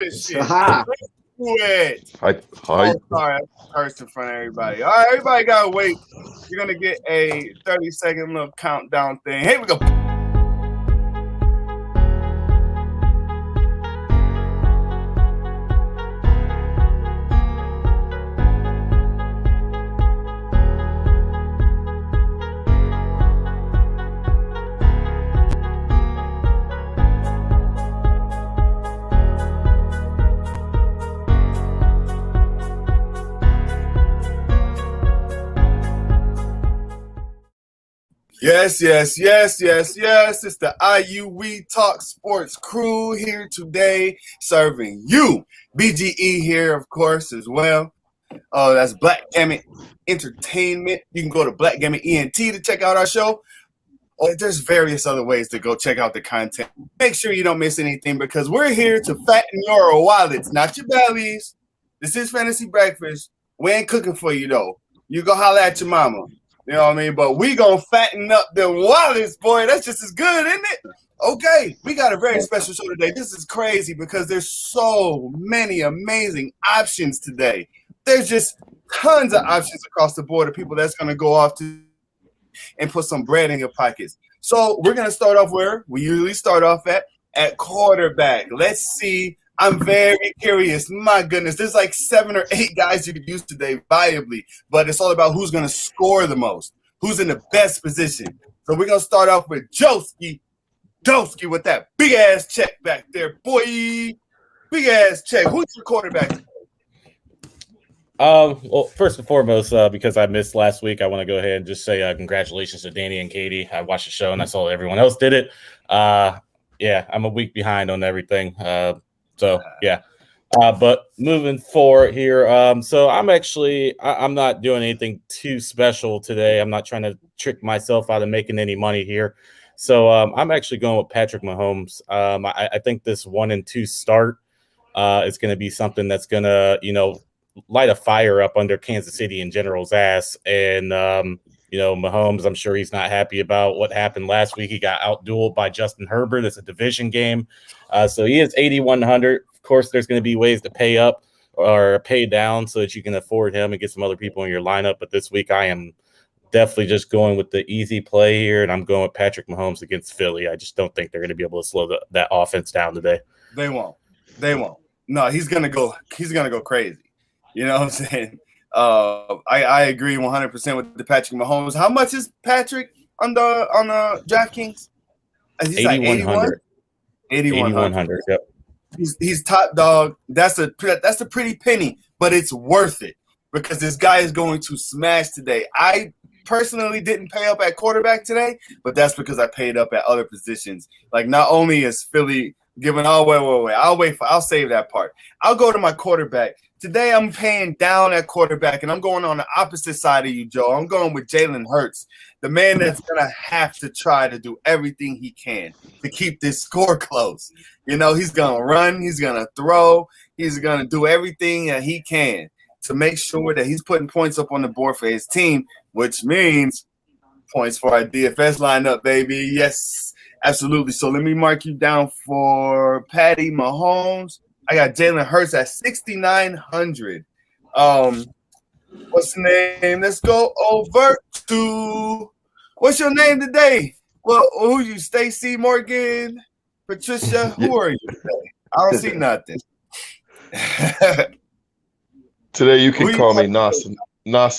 this shit. Haha. Let's do it. Hi. Oh, sorry, I cursed in front of everybody. All right, everybody gotta wait. You're gonna get a 30-second little countdown thing. Here we go. Yes. It's the IU We Talk Sports crew here today, serving you. BGE here, of course, as well. Oh, that's Black Gamut Entertainment. You can go to Black Gamut ENT to check out our show. Oh, there's various other ways to go check out the content. Make sure you don't miss anything because we're here to fatten your wallets, not your bellies. This is Fantasy Breakfast. We ain't cooking for you, though. You go holler at your mama. You know what I mean? But we gonna fatten up the wallets, boy. That's just as good, isn't it? Okay, we got a very special show today. This is crazy because there's so many amazing options today. There's just tons of options across the board of people that's gonna go off to and put some bread in your pockets. So we're gonna start off where we usually start off at quarterback. Let's see. I'm very curious. My goodness, there's like 7 or 8 guys you could use today viably, but it's all about who's going to score the most, who's in the best position. So we're going to start off with Joski with that big-ass check back there, boy. Big-ass check. Who's your quarterback? Well, first and foremost, because I missed last week, I want to go ahead and just say congratulations to Danny and Katie. I watched the show and I saw everyone else did it. Yeah, I'm a week behind on everything. So yeah, but moving forward here. So I'm not doing anything too special today. I'm not trying to trick myself out of making any money here. So I'm actually going with Patrick Mahomes. I think this 1-2 start is going to be something that's going to, light a fire up under Kansas City in general's ass. And, Mahomes, I'm sure he's not happy about what happened last week. He got outdueled by Justin Herbert. It's a division game. So he is 8,100. Of course, there's going to be ways to pay up or pay down so that you can afford him and get some other people in your lineup. But this week I am definitely just going with the easy play here, and I'm going with Patrick Mahomes against Philly. I just don't think they're going to be able to slow that offense down today. They won't. No, he's going to go crazy. You know what I'm saying? I agree 100% with the Patrick Mahomes. How much is Patrick on the DraftKings? He's 8,100. 8,100. Yep. He's top dog. That's a pretty penny, but it's worth it because this guy is going to smash today. I personally didn't pay up at quarterback today, but that's because I paid up at other positions. Like not only is Philly giving wait. I'll save that part. I'll go to my quarterback. Today I'm paying down at quarterback, and I'm going on the opposite side of you, Joe. I'm going with Jalen Hurts, the man that's going to have to try to do everything he can to keep this score close. He's going to run. He's going to throw. He's going to do everything that he can to make sure that he's putting points up on the board for his team, which means points for our DFS lineup, baby. Yes, absolutely. So let me mark you down for Patty Mahomes. I got Jalen Hurts at 6,900. What's the name? Let's go over to what's your name today? Well, who are you? Stacy Morgan, Patricia. Who are you today? I don't see nothing. Today you can call me Nos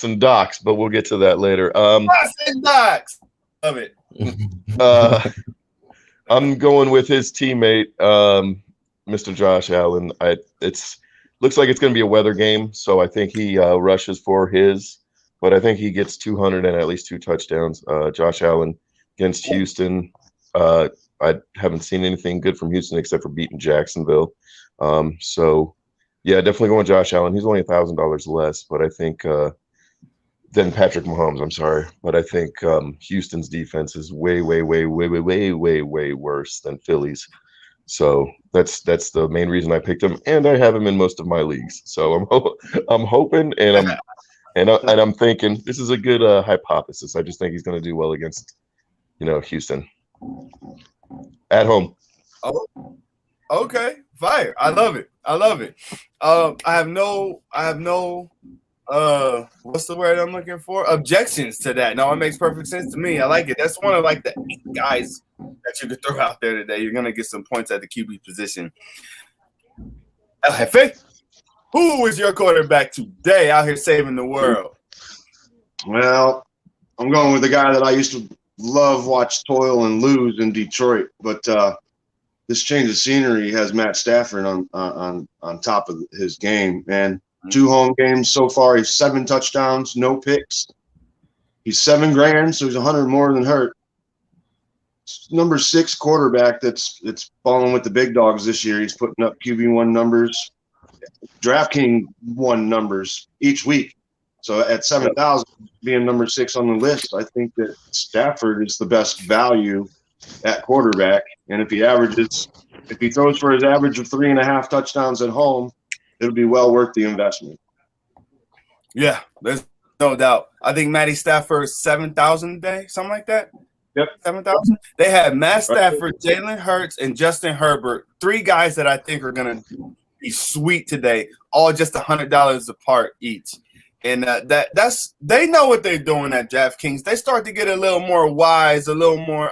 and Docs, but we'll get to that later. Nos and Docs. Love it. I'm going with his teammate. Mr. Josh Allen. Looks like it's going to be a weather game, so I think he rushes for his, but I think he gets 200 and at least 2 touchdowns. Josh Allen against Houston. I haven't seen anything good from Houston except for beating Jacksonville. So, yeah, definitely going Josh Allen. He's only $1,000 less, but I think than Patrick Mahomes. I'm sorry, but I think Houston's defense is way worse than Philly's. So that's the main reason I picked him, and I have him in most of my leagues. So I'm hoping, and I'm thinking this is a good hypothesis. I just think he's going to do well against, Houston at home. Oh, okay, Fire. I love it. I love it. I have no what's the word I'm looking for? Objections to that. No, it makes perfect sense to me. I like it. That's one of like the 8 guys that you could throw out there today. You're gonna get some points at the QB position. El Jefe, who is your quarterback today out here saving the world? Well, I'm going with the guy that I used to watch toil and lose in Detroit, but this change of scenery has Matt Stafford on top of his game, man. 2 home games so far. He's 7 touchdowns, no picks. He's $7 grand, so he's 100 more than Hurt. Number 6 quarterback that's balling with the big dogs this year. He's putting up QB1 numbers, DraftKings 1 numbers each week. So at 7,000, being number 6 on the list, I think that Stafford is the best value at quarterback. And if he throws for his average of 3.5 touchdowns at home, it'll be well worth the investment. Yeah, there's no doubt. I think Matty Stafford 7,000 a day, something like that. Yep. 7,000. They have Matt Stafford, Jalen Hurts, and Justin Herbert. 3 guys that I think are gonna be sweet today, all just $100 apart each. And that's they know what they're doing at DraftKings. They start to get a little more wise, a little more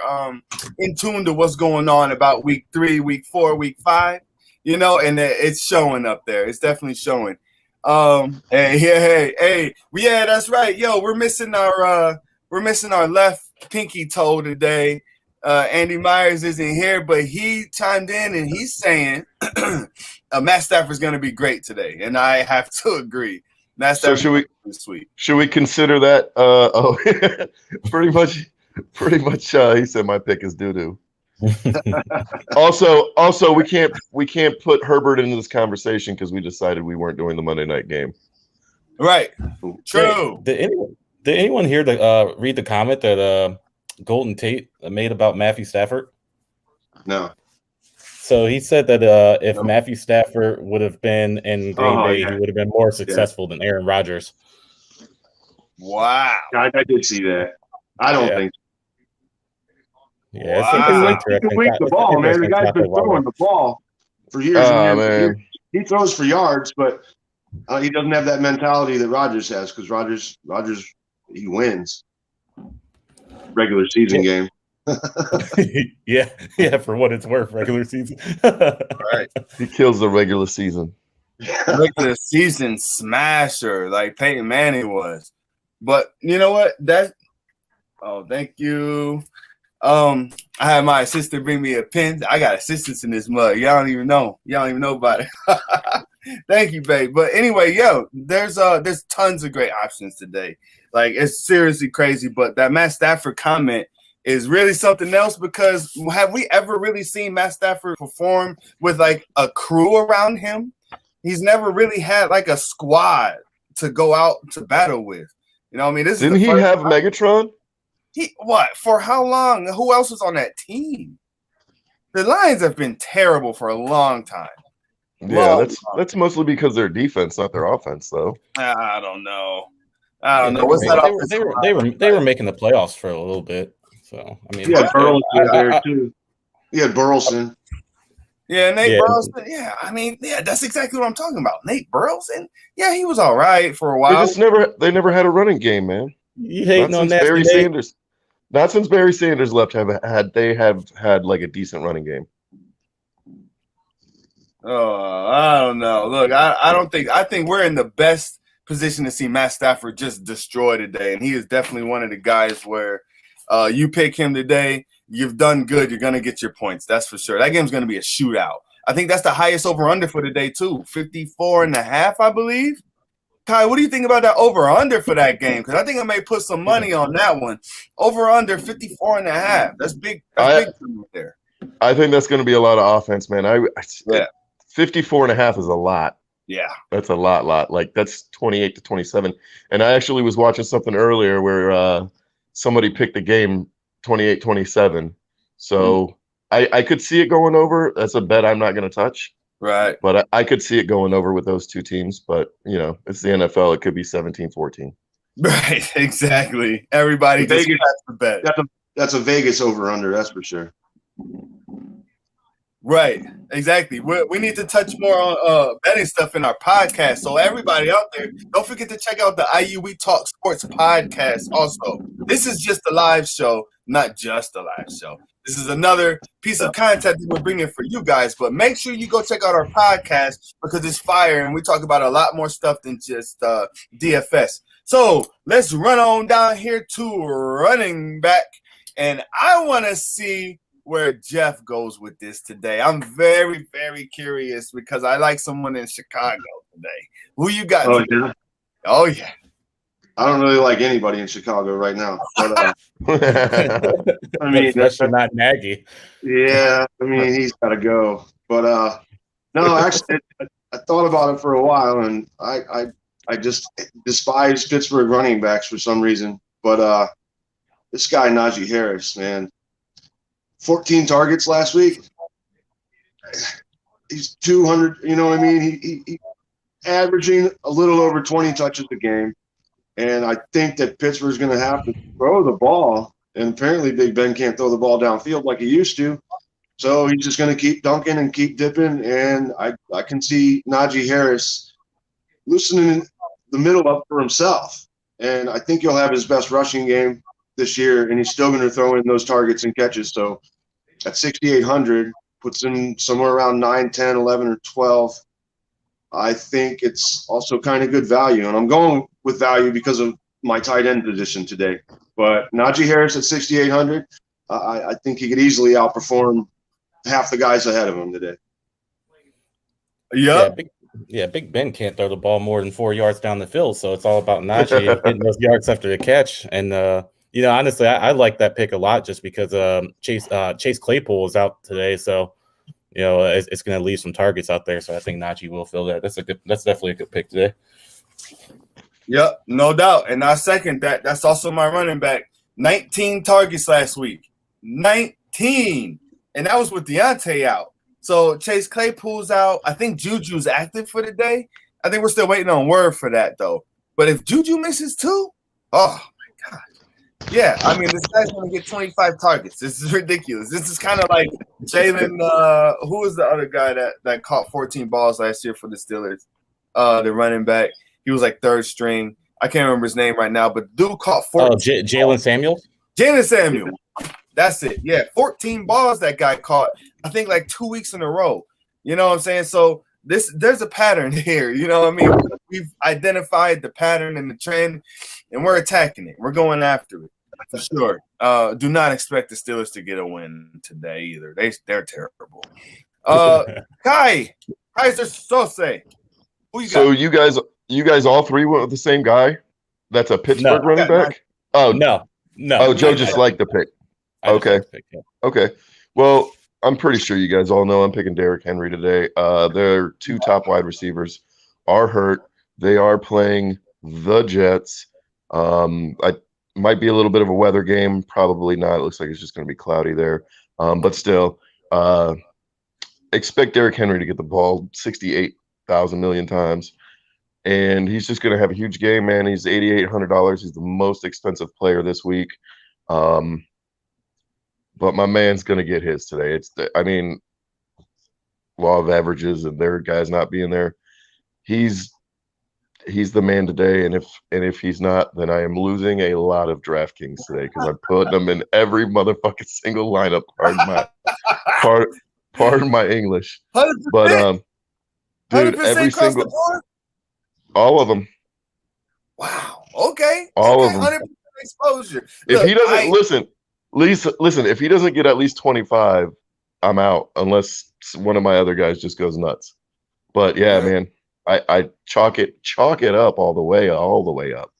in tune to what's going on about week 3, week 4, week 5. You know, and it's showing up there. It's definitely showing. Hey, yeah, that's right. Yo, we're missing our left pinky toe today. Andy Myers isn't here, but he chimed in and he's saying Matt Stafford's going to be great today, and I have to agree. Matt Stafford is sweet. Should we consider that? Pretty much. He said my pick is doo-doo. also, we can't put Herbert into this conversation because we decided we weren't doing the Monday night game. Right. True. Did anyone here to read the comment that Golden Tate made about Matthew Stafford? No. So he said that if Matthew Stafford would have been in Green Bay, he would have been more successful than Aaron Rodgers. Wow. I did see that. I don't think so. Yeah, He can wing the ball, man. The guy's been throwing the ball for years and years. He throws for yards, but he doesn't have that mentality that Rodgers has because Rodgers, he wins regular season game. yeah, for what it's worth, regular season. Right. He kills the regular season. Regular season smasher like Peyton Manning was. But you know what? Thank you. I had my assistant bring me a pen. I got assistants in this mug. Y'all don't even know about it. Thank you, babe. But anyway, there's tons of great options today. Like, it's seriously crazy. But that Matt Stafford comment is really something else because have we ever really seen Matt Stafford perform with like a crew around him? He's never really had like a squad to go out to battle with. You know what I mean? Didn't he have Megatron? For how long? Who else was on that team? The Lions have been terrible for a long time. Yeah, that's mostly because their defense, not their offense, though. I don't know. What's that? They were making the playoffs for a little bit. So I mean, Burleson there too. Yeah, Burleson. Yeah, Nate Burleson. Yeah, I mean, that's exactly what I'm talking about. Nate Burleson. Yeah, he was all right for a while. They never had a running game, man. You hating on that? Barry Sanders. Not since Barry Sanders left they have had like a decent running game. Oh, I don't know. Look, I think we're in the best position to see Matt Stafford just destroy today, and he is definitely one of the guys where you pick him today, you've done good. You're gonna get your points. That's for sure. That game's gonna be a shootout. I think that's the highest over/under for today too. 54.5, I believe. Kai, what do you think about that over/under for that game? Because I think I may put some money on that one. Over/under 54.5. That's big. That's big there. I think that's going to be a lot of offense, man. 54.5 is a lot. Yeah, that's a lot. Like that's 28 to 27. And I actually was watching something earlier where somebody picked the game 28-27. So I could see it going over. That's a bet I'm not going to touch. Right. But I could see it going over with those two teams. But, it's the NFL. It could be 17-14. Right. Exactly. Everybody just has to bet. That's a Vegas over-under. That's for sure. Right, exactly. We need to touch more on betting stuff in our podcast. So everybody out there, don't forget to check out the We Talk Sports podcast. Also, this is just a live show, not just a live show. This is another piece of content that we're bringing for you guys. But make sure you go check out our podcast because it's fire, and we talk about a lot more stuff than just DFS. So let's run on down here to running back, and I want to see where Jeff goes with this today. I'm very, very curious because I like someone in Chicago today. Who you got? Oh, today? yeah. Oh, yeah. I don't really like anybody in Chicago right now. But, I mean, especially not Nagy. yeah, I mean, he's got to go. But no, actually, I thought about it for a while, and I just despise Pittsburgh running backs for some reason. But this guy Najee Harris, man, 14 targets last week. He's 200. You know what I mean? He averaging a little over 20 touches a game. And I think that Pittsburgh's going to have to throw the ball. And apparently Big Ben can't throw the ball downfield like he used to. So he's just going to keep dunking and keep dipping. And I can see Najee Harris loosening the middle up for himself. And I think he'll have his best rushing game this year. And he's still going to throw in those targets and catches. So at 6,800, puts him somewhere around 9, 10, 11, or 12. I think it's also kind of good value. And I'm going with value because of my tight end position today. But Najee Harris at 6,800, I think he could easily outperform half the guys ahead of him today. Yep. Big Ben can't throw the ball more than 4 yards down the field. So it's all about Najee getting those yards after the catch. And, honestly, I like that pick a lot just because Chase Claypool is out today. So, it's going to leave some targets out there. So I think Najee will fill that. That's definitely a good pick today. Yep, no doubt. And I second that. That's also my running back. 19 targets last week. 19. And that was with Deontay out. So Chase Claypool's out. I think Juju's active for the day. I think we're still waiting on word for that, though. But if Juju misses too, oh, my God. Yeah, I mean, this guy's going to get 25 targets. This is ridiculous. This is kind of like Jalen, who was the other guy that caught 14 balls last year for the Steelers, the running back. He was like third string. I can't remember his name right now, but dude caught 14. Oh, Jalen Samuel? Jalen Samuel. That's it. Yeah, 14 balls that guy caught, I think like 2 weeks in a row. You know what I'm saying? So there's a pattern here. You know what I mean? We've identified the pattern and the trend, and we're attacking it. We're going after it for sure. Do not expect the Steelers to get a win today either. They're terrible. Kai, Kaiser Sose. Who you got? So you guys all three went with the same guy? That's a Pittsburgh running back? Oh, no. Oh, Joe just liked the pick. Okay. Okay. Well, I'm pretty sure you guys all know I'm picking Derrick Henry today. Their two top wide receivers are hurt. They are playing the Jets. I might be a little bit of a weather game. Probably not. It looks like it's just going to be cloudy there. But still, expect Derrick Henry to get the ball 68,000 million times. And he's just going to have a huge game, man. He's $8,800. He's the most expensive player this week. But my man's going to get his today. Law of averages and their guys not being there. He's the man today, and if he's not, then I am losing a lot of DraftKings today because I'm putting them in every motherfucking single lineup. Pardon my English. 100%. But dude, every single all of them. Wow. Okay. All of them. 100% exposure. If he doesn't listen, if he doesn't get at least 25, I'm out unless one of my other guys just goes nuts. But yeah, man, I chalk it up all the way up.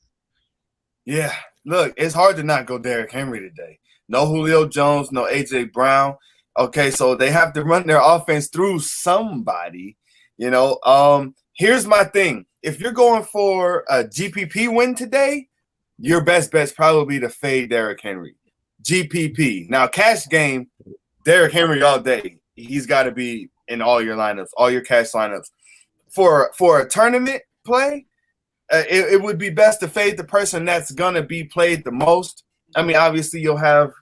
Yeah. Look, it's hard to not go Derrick Henry today. No Julio Jones, no AJ Brown. Okay, so they have to run their offense through somebody. Here's my thing. If you're going for a GPP win today, your best bet's probably to fade Derrick Henry. GPP. Now, cash game, Derrick Henry all day. He's got to be in all your lineups, all your cash lineups. For a tournament play, it would be best to fade the person that's going to be played the most. I mean, obviously, you'll have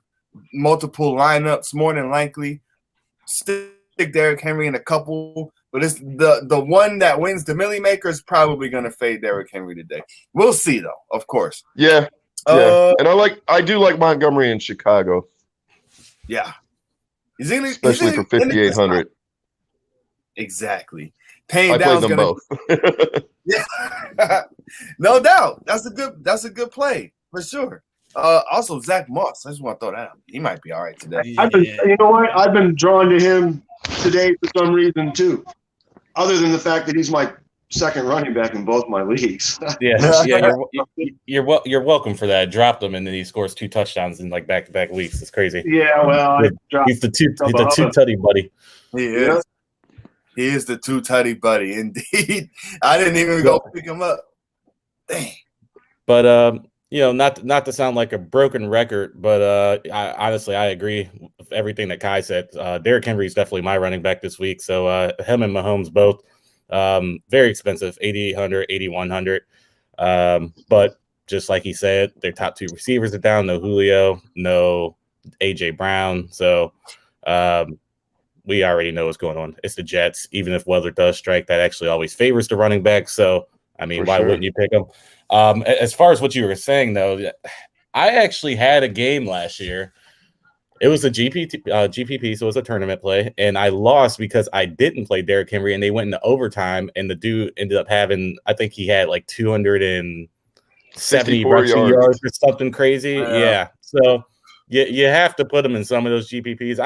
multiple lineups more than likely. Still, pick Derrick Henry in a couple, but it's the one that wins the Millie Maker is probably going to fade Derrick Henry today. We'll see, though, of course. Yeah. And I do like Montgomery in Chicago. Yeah. Especially for 5,800. Exactly. Paying I played them both. Yeah. No doubt. That's a good play for sure. Also Zach Moss. I just want to throw that out. He might be all right today. You know what? I've been drawn to him today for some reason too. Other than the fact that he's my second running back in both my leagues. Yeah. You're welcome for that. I dropped him and then he scores 2 touchdowns in like back-to-back weeks. It's crazy. Yeah, well, he's the two tutty buddy. He is. Yeah. He is the two tutty buddy, indeed. I didn't even go pick him up. Dang. But not to sound like a broken record, but honestly, I agree with everything that Kai said. Derrick Henry is definitely my running back this week. So him and Mahomes both very expensive, 8,800, 8,100. But just like he said, their top 2 receivers are down. No Julio, no AJ Brown. So we already know what's going on. It's the Jets. Even if weather does strike, that actually always favors the running back. So, I mean, why wouldn't you pick them? As far as what you were saying, though, I actually had a game last year. It was a GPP, so it was a tournament play, and I lost because I didn't play Derrick Henry, and they went into overtime, and the dude ended up having, I think he had like 270 rushing yards or something crazy. Yeah. So you have to put him in some of those GPPs.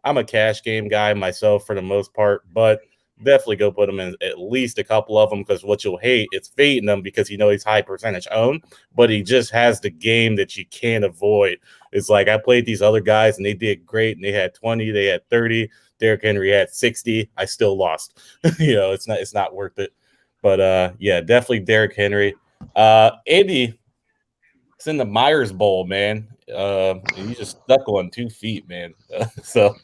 I'm a cash game guy myself for the most part, but definitely go put him in at least a couple of them, because what you'll hate is fading them because he's high percentage owned, but he just has the game that you can't avoid. It's like I played these other guys and they did great and they had 20, they had 30. Derrick Henry had 60. I still lost. It's not worth it. But yeah, definitely Derrick Henry. Andy, it's in the Myers Bowl, man. He's just stuck on 2 feet, man. So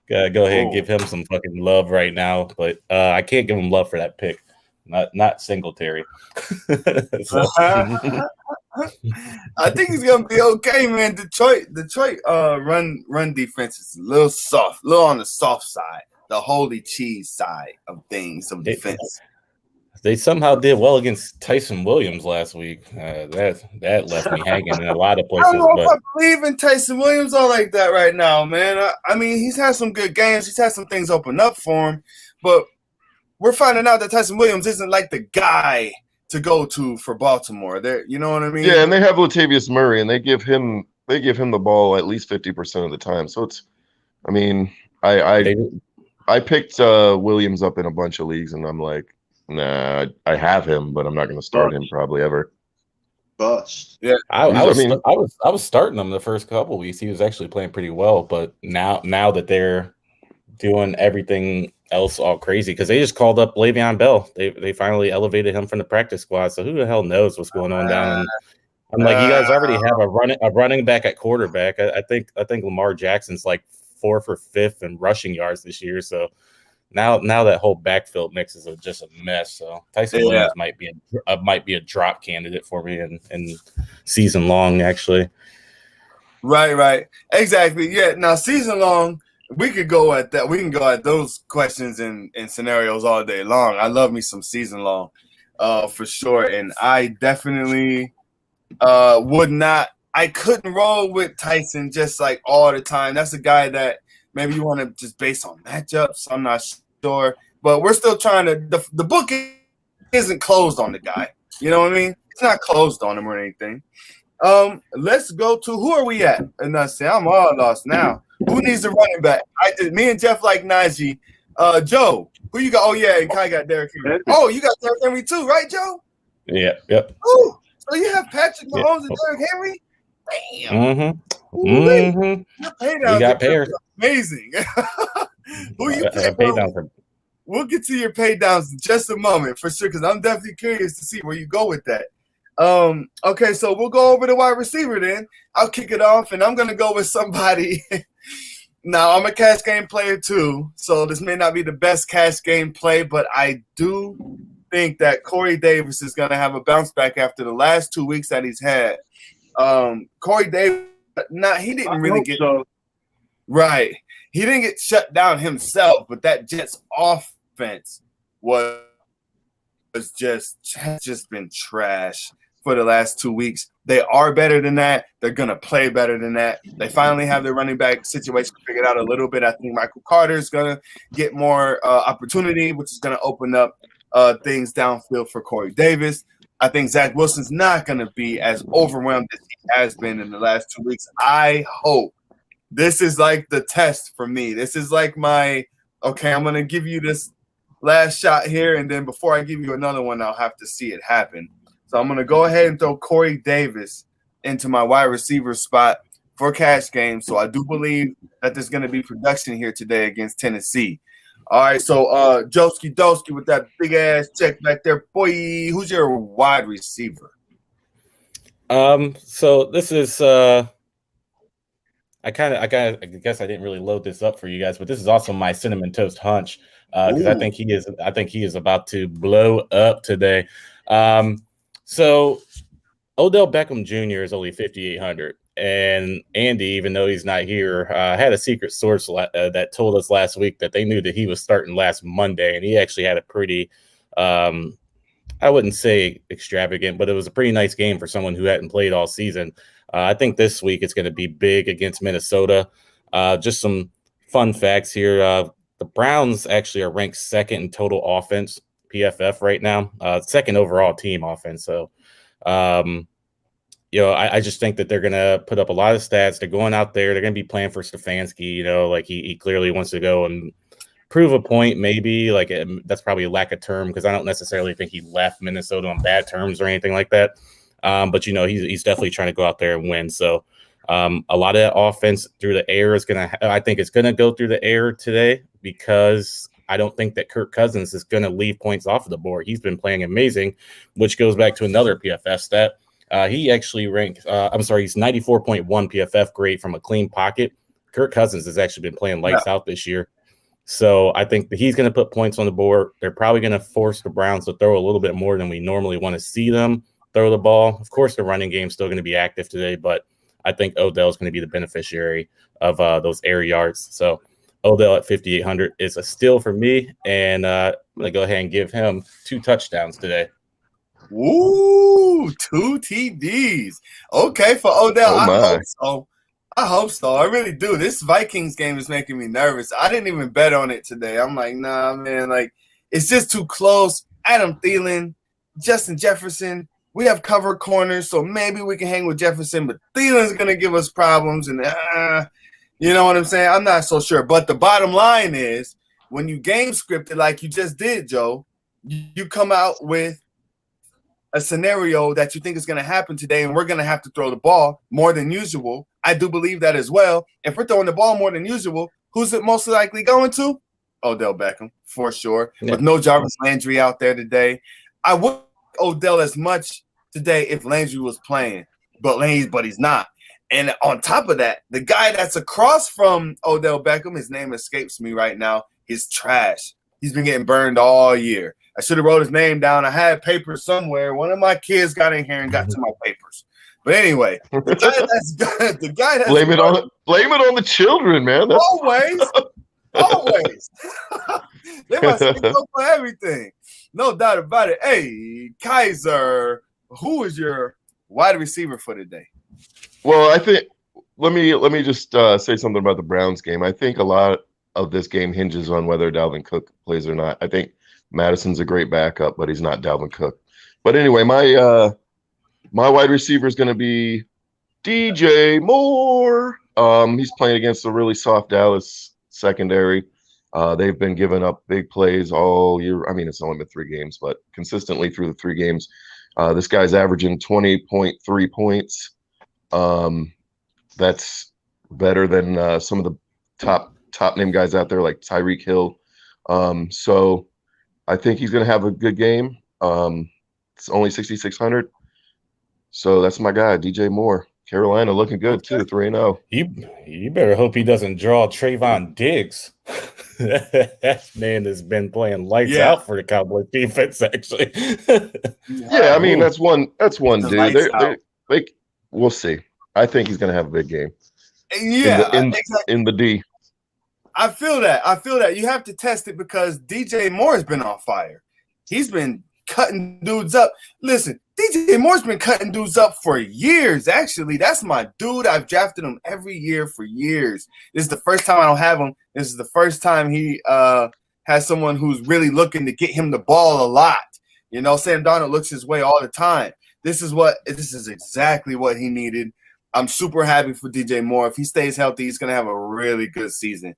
gotta go ahead and give him some fucking love right now. But I can't give him love for that pick. Not Singletary. So. I think he's gonna be okay, man. Detroit run defense is a little soft, a little on the soft side, the holy cheese side of things of defense. They somehow did well against Tyson Williams last week. That left me hanging in a lot of places. I don't know if I believe in Tyson Williams all like that right now, man. I mean, he's had some good games. He's had some things open up for him, but we're finding out that Tyson Williams isn't like the guy to go to for Baltimore. You know what I mean? Yeah, and they have Latavius Murray, and they give him the ball at least 50% of the time. So it's, I mean, I picked Williams up in a bunch of leagues, and I'm like, nah, I have him, but I'm not going to start him probably ever. Bust. Yeah, I was starting him the first couple of weeks. He was actually playing pretty well, but now that they're doing everything else all crazy, because they just called up Le'Veon Bell. They finally elevated him from the practice squad. So who the hell knows what's going on down? I'm like, you guys already have a running back at quarterback. I think Lamar Jackson's like 4th or 5th in rushing yards this year. So now that whole backfield mix is just a mess. So Tyson Williams might be a drop candidate for me in season long, actually. Right, exactly. Yeah. Now season long, we could go at that. We can go at those questions and scenarios all day long. I love me some season long, for sure. And I definitely would not. I couldn't roll with Tyson just like all the time. That's a guy that maybe you want to just base on matchups. I'm not sure, but we're still trying to. The book isn't closed on the guy. You know what I mean? It's not closed on him or anything. Let's go to who are we at? And I say I'm all lost now. Who needs a running back? Me and Jeff like Najee. Joe, who you got? Oh yeah, and Kai got Derrick Henry. Oh, you got Derrick Henry too, right, Joe? Yeah, yep. Oh, so you have Patrick Mahomes and Derrick Henry? Damn. You got pairs. Amazing. Who you pick? We'll get to your pay downs in just a moment for sure, because I'm definitely curious to see where you go with that. Okay, so we'll go over the wide receiver then. I'll kick it off, and I'm going to go with somebody. Now, I'm a cash game player too, so this may not be the best cash game play, but I do think that Corey Davis is going to have a bounce back after the last 2 weeks that he's had. Corey Davis, he didn't really get – right. he didn't get shut down himself, but that Jets offense has just been trash for the last 2 weeks. They are better than that. They're going to play better than that. They finally have their running back situation figured out a little bit. I think Michael Carter is going to get more opportunity, which is going to open up things downfield for Corey Davis. I think Zach Wilson's not going to be as overwhelmed as he has been in the last 2 weeks. I hope this is like the test for me. This is like I'm going to give you this last shot here, and then before I give you another one, I'll have to see it happen. So I'm going to go ahead and throw Corey Davis into my wide receiver spot for cash game. So I do believe that there's going to be production here today against Tennessee. All right, so Joski Doski with that big ass check back there, boy. Who's your wide receiver? So this is I guess I didn't really load this up for you guys, but this is also my cinnamon toast hunch because I think he is about to blow up today. So Odell Beckham Jr. is only 5,800. And Andy, even though he's not here, had a secret source that told us last week that they knew that he was starting last Monday. And he actually had a pretty, I wouldn't say extravagant, but it was a pretty nice game for someone who hadn't played all season. I think this week it's going to be big against Minnesota. Just some fun facts here. The Browns actually are ranked second in total offense, PFF right now, second overall team offense. So, I just think that they're going to put up a lot of stats. They're going out there. They're going to be playing for Stefanski. Like he clearly wants to go and prove a point, maybe. Like that's probably a lack of term because I don't necessarily think he left Minnesota on bad terms or anything like that. But he's definitely trying to go out there and win. So a lot of that offense through the air is I think it's going to go through the air today because I don't think that Kirk Cousins is going to leave points off of the board. He's been playing amazing, which goes back to another PFF stat. He actually ranked, he's 94.1 PFF grade from a clean pocket. Kirk Cousins has actually been playing lights out this year. So I think that he's going to put points on the board. They're probably going to force the Browns to throw a little bit more than we normally want to see them throw the ball. Of course, the running game's still going to be active today, but I think Odell is going to be the beneficiary of those air yards. So Odell at 5,800 is a steal for me, and I'm going to go ahead and give him 2 touchdowns today. Ooh, 2 TDs. Okay, for Odell. I hope so. I really do. This Vikings game is making me nervous. I didn't even bet on it today. I'm like, nah, man. Like, it's just too close. Adam Thielen, Justin Jefferson. We have covered corners, so maybe we can hang with Jefferson, but Thielen's going to give us problems. And you know what I'm saying? I'm not so sure. But the bottom line is, when you game script it like you just did, Joe, you come out with a scenario that you think is going to happen today, and we're going to have to throw the ball more than usual. I do believe that as well. If we're throwing the ball more than usual, who's it most likely going to? Odell Beckham, for sure. Yeah. With no Jarvis Landry out there today. I would Odell as much today if Landry was playing, but he's not. And on top of that, the guy that's across from Odell Beckham, his name escapes me right now, is trash. He's been getting burned all year. I should have wrote his name down. I had papers somewhere. One of my kids got in here and got to my papers. But anyway, the guy that's blame it on the children, man. Always. They must be good for everything. No doubt about it. Hey, Kaiser, who is your wide receiver for today? Well, I think let me just say something about the Browns game. I think a lot of this game hinges on whether Dalvin Cook plays or not. I think Madison's a great backup, but he's not Dalvin Cook. But anyway, my wide receiver is going to be DJ Moore. He's playing against a really soft Dallas secondary. They've been giving up big plays all year. I mean, it's only been 3 games, but consistently through the 3 games, this guy's averaging 20.3 points. That's better than some of the top name guys out there like Tyreek Hill. So I think he's going to have a good game. It's only 6,600. So that's my guy, DJ Moore. Carolina looking good too, 3-0. You better hope he doesn't draw Trayvon Diggs. That man has been playing lights out for the Cowboys defense, actually. Yeah, I mean that's one dude. They we'll see. I think he's going to have a big game. Yeah, in the D. I feel that. I feel that. You have to test it because DJ Moore's been on fire. He's been cutting dudes up. Listen, DJ Moore's been cutting dudes up for years, actually. That's my dude. I've drafted him every year for years. This is the first time I don't have him. This is the first time he has someone who's really looking to get him the ball a lot. You know, Sam Darnold looks his way all the time. This is exactly what he needed. I'm super happy for DJ Moore. If he stays healthy, he's going to have a really good season.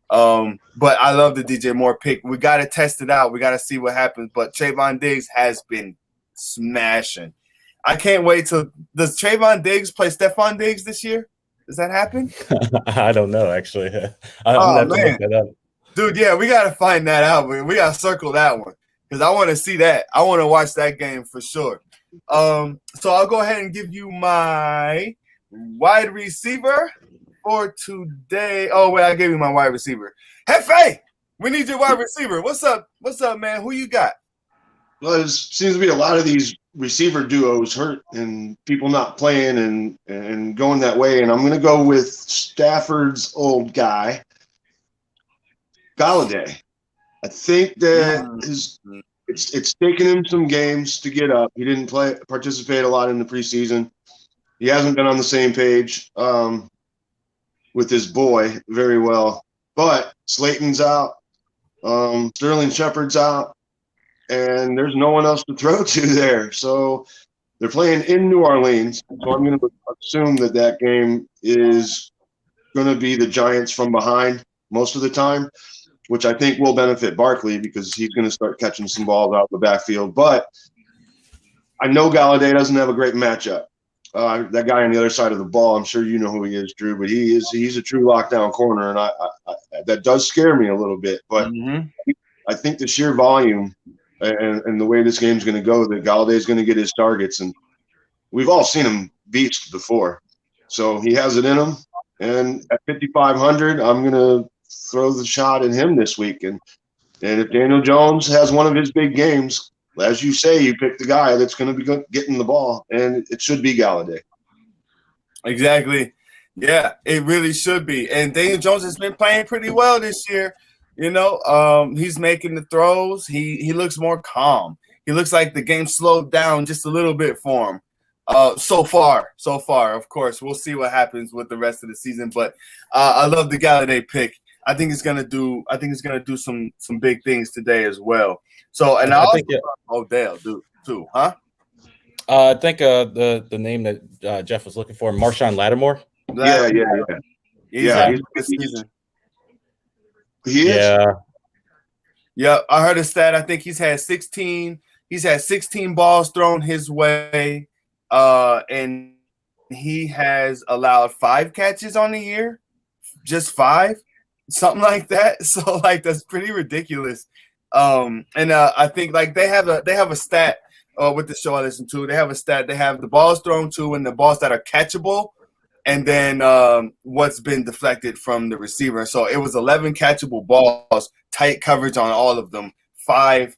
But I love the DJ Moore pick. We got to test it out. We got to see what happens. But Trayvon Diggs has been smashing. I can't wait till – does Trayvon Diggs play Stephon Diggs this year? Does that happen? I don't know, actually. I'm going to have to look that up. Dude, yeah, we got to find that out. We got to circle that one because I want to see that. I want to watch that game for sure. So I'll go ahead and give you my wide receiver for today. Oh, wait, I gave you my wide receiver. Hefe, we need your wide receiver. What's up? What's up, man? Who you got? Well, there seems to be a lot of these receiver duos hurt and people not playing and going that way. And I'm going to go with Stafford's old guy, Galladay. I think that it's taken him some games to get up. He didn't participate a lot in the preseason. He hasn't been on the same page with his boy very well. But Slayton's out. Sterling Shepard's out. And there's no one else to throw to there. So they're playing in New Orleans. So I'm going to assume that game is going to be the Giants from behind most of the time, which I think will benefit Barkley because he's going to start catching some balls out of the backfield. But I know Galladay doesn't have a great matchup. That guy on the other side of the ball, I'm sure you know who he is, Drew, but he's a true lockdown corner, and I that does scare me a little bit. But I think the sheer volume and the way this game's going to go, that Galladay's going to get his targets, and we've all seen him beast before. So he has it in him, and at 5,500, I'm going to throw the shot at him this week. And if Daniel Jones has one of his big games, as you say, you pick the guy that's going to be getting the ball, and it should be Galladay. Exactly. Yeah, it really should be. And Daniel Jones has been playing pretty well this year. You know, he's making the throws. He looks more calm. He looks like the game slowed down just a little bit for him. So far. Of course, we'll see what happens with the rest of the season. But I love the Galladay pick. I think it's gonna do some big things today as well. So, and I think Odell too, huh? I think the name that Jeff was looking for, Marshawn Lattimore. Yeah. He's good season. He is. Yeah. I heard a stat. I think he's had 16 balls thrown his way, and he has allowed 5 catches on the year, just 5, something like that. So like that's pretty ridiculous. And I think like they have a stat with the show I listen to. They have a stat. They have the balls thrown to and the balls that are catchable, and then what's been deflected from the receiver. So it was 11 catchable balls, tight coverage on all of them, 5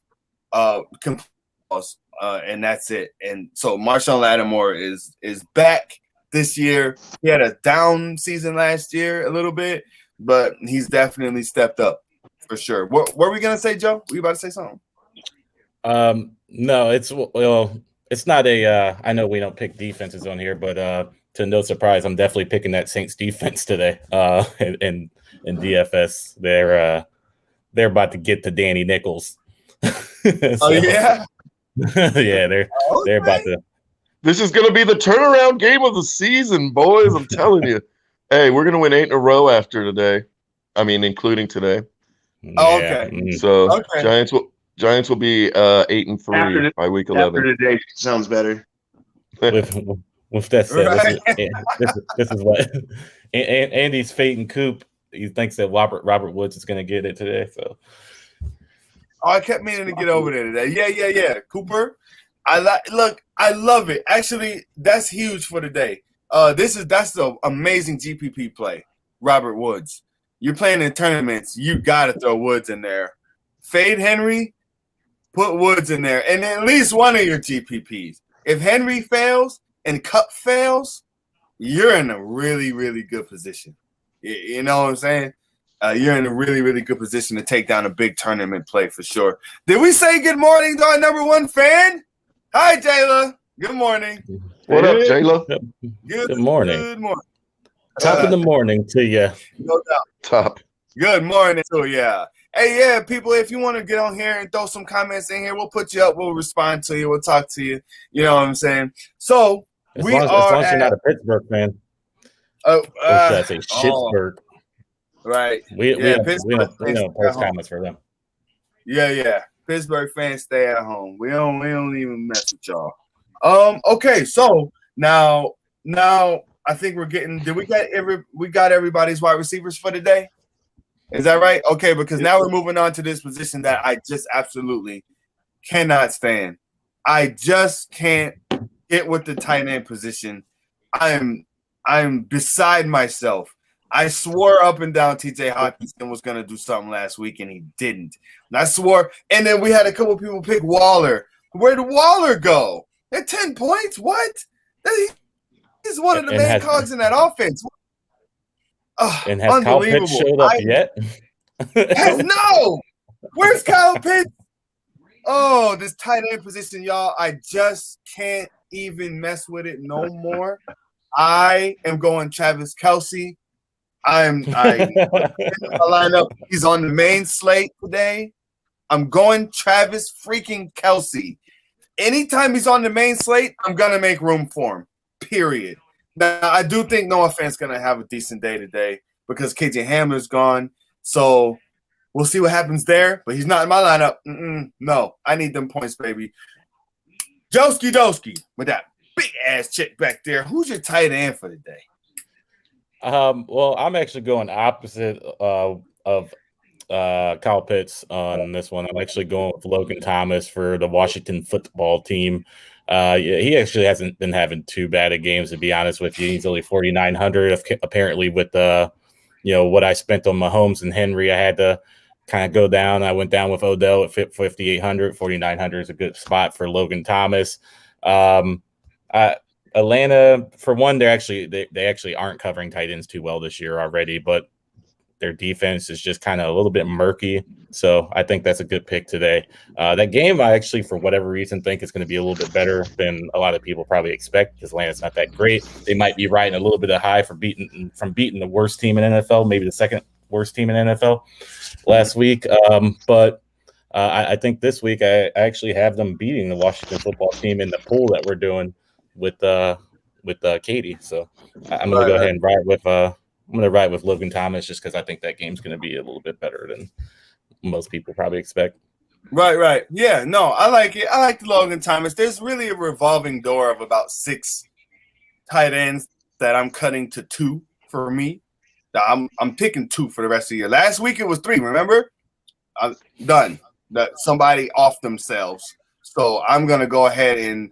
complete balls, and that's it. And so Marshawn Lattimore is back this year. He had a down season last year a little bit, but he's definitely stepped up for sure. What were we gonna say, Joe? Were you about to say something? No, it's not a. I know we don't pick defenses on here, but to no surprise, I'm definitely picking that Saints defense today. In DFS, they're about to get to Danny Nichols. Oh yeah, yeah, they're about to. This is going to be the turnaround game of the season, boys. I'm telling you. Hey, we're going to win 8 in a row after today. I mean, including today. Oh, okay. So Giants will be 8-3 by week 11. After today sounds better. With that said, right. this is what Andy's fading Coop. He thinks that Robert Woods is going to get it today. So, I kept meaning to get over there today. Yeah. Cooper, I love it. Actually, that's huge for today. That's an amazing GPP play, Robert Woods. You're playing in tournaments, you got to throw Woods in there. Fade Henry, put Woods in there, and at least one of your GPPs. If Henry fails and Kupp fails, you're in a really, really good position. You know what I'm saying? you're in a really, really good position to take down a big tournament play for sure. Did we say good morning to our number one fan? Hi, Jayla. Good morning. What up, Jayla? Good morning. Good morning. Top of the morning to you. No doubt. Top. Good morning. So, yeah. Hey, yeah, people, if you want to get on here and throw some comments in here, we'll put you up. We'll respond to you. We'll talk to you. You know what I'm saying? So, as long as you're not a Pittsburgh fan. Or should I say Pittsburgh? Right. We don't post comments for them. Yeah. Pittsburgh fans stay at home. We don't even mess with y'all. Okay, so now I think we're getting. Did we got everybody's wide receivers for today? Is that right? Okay, because now we're moving on to this position that I just absolutely cannot stand. I just can't get with the tight end position. I'm beside myself. I swore up and down T.J. Hawkinson was going to do something last week, and he didn't. And I swore. And then we had a couple people pick Waller. Where did Waller go? At 10 points? What? He's one of the main cogs in that offense. And has Kyle Pitts showed up yet? No. Where's Kyle Pitts? Oh, this tight end position, y'all. I just can't even mess with it no more. I am going Travis Kelce. I lineup. He's on the main slate today. I'm going Travis freaking Kelce. Anytime he's on the main slate, I'm gonna make room for him. Period. Now I do think Noah Fant's gonna have a decent day today because KJ Hamler's gone. So we'll see what happens there. But he's not in my lineup. No, I need them points, baby. Joski with that big ass chick back there. Who's your tight end for today? Well, I'm actually going opposite of Kyle Pitts on this one. I'm actually going with Logan Thomas for the Washington football team. He actually hasn't been having too bad of games, to be honest with you. He's only 4,900. Apparently, with what I spent on Mahomes and Henry, I had to kind of go down. I went down with Odell at 5,800. 4,900 is a good spot for Logan Thomas. Atlanta, for one, they actually aren't covering tight ends too well this year already, but their defense is just kind of a little bit murky. So I think that's a good pick today. That game, I actually, for whatever reason, think is going to be a little bit better than a lot of people probably expect because Atlanta's not that great. They might be riding a little bit of high from beating the worst team in NFL, maybe the second worst team in NFL last week. But I think this week I actually have them beating the Washington football team in the pool that we're doing with Katie. So I'm going to go ahead and ride with Logan Thomas just because I think that game's going to be a little bit better than most people probably expect. Right. Yeah, no, I like it. I like the Logan Thomas. There's really a revolving door of about 6 tight ends that I'm cutting to 2 for me. I'm picking 2 for the rest of the year. Last week it was 3, remember? I'm done. That somebody off themselves. So I'm going to go ahead and